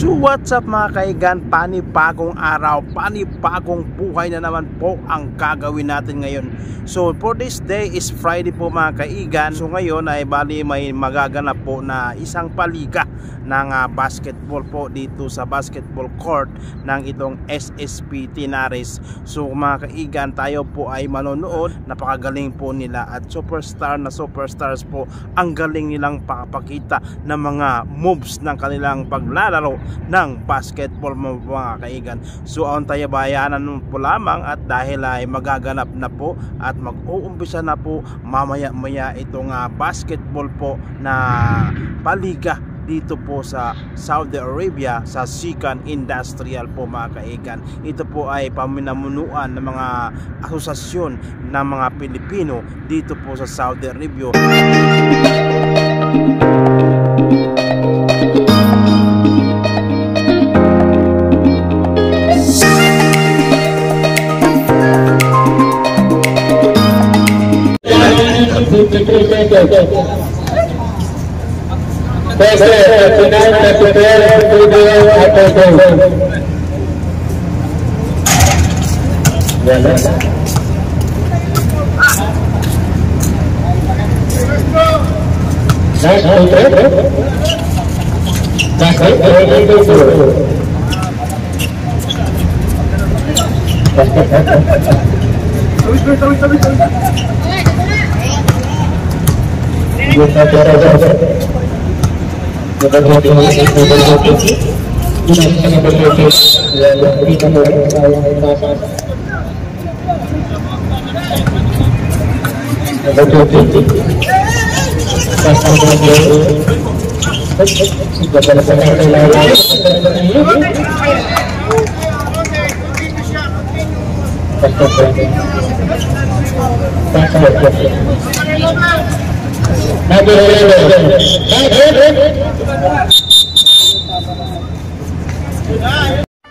So what's up mga kaigan, panibagong araw, panibagong buhay na naman po ang gagawin natin ngayon. So for this day is Friday po mga kaigan. So ngayon ay bali may magaganap po na isang paliga ng basketball po dito sa basketball court ng itong SSP Tinares. So mga kaigan, tayo po ay manonood. Napakagaling po nila at superstars po ang galing nilang pakapakita ng mga moves ng kanilang paglalaro ng basketball mga kaigan. So ang tayabayanan po lamang at dahil ay magaganap na po at mag-uumpisa na po mamaya itong basketball po na paliga dito po sa Saudi Arabia sa Sikan Industrial po mga kaigan. Ito po ay paminamunuan ng mga asosasyon ng mga Pilipino dito po sa Saudi Arabia.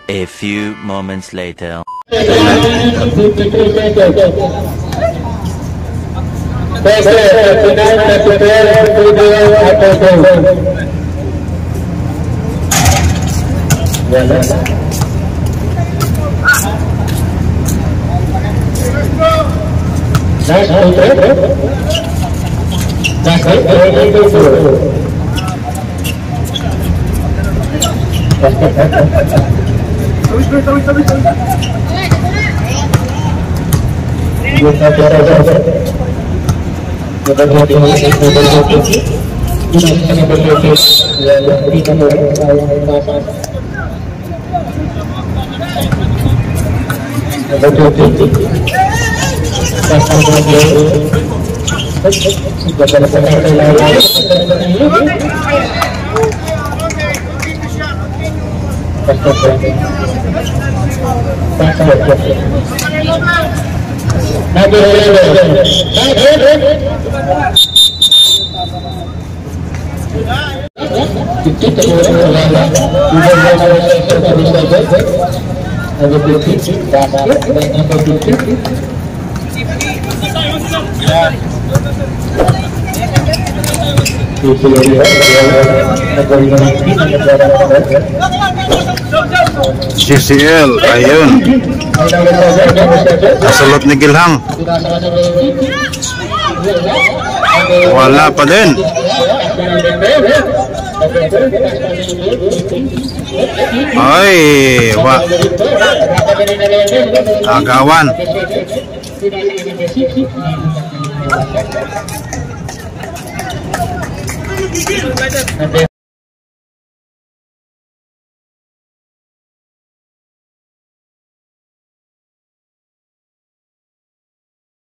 A few moments later. CCL, ayun. Kasulot ni Gilhang. Wala pa din. Ay, agawan.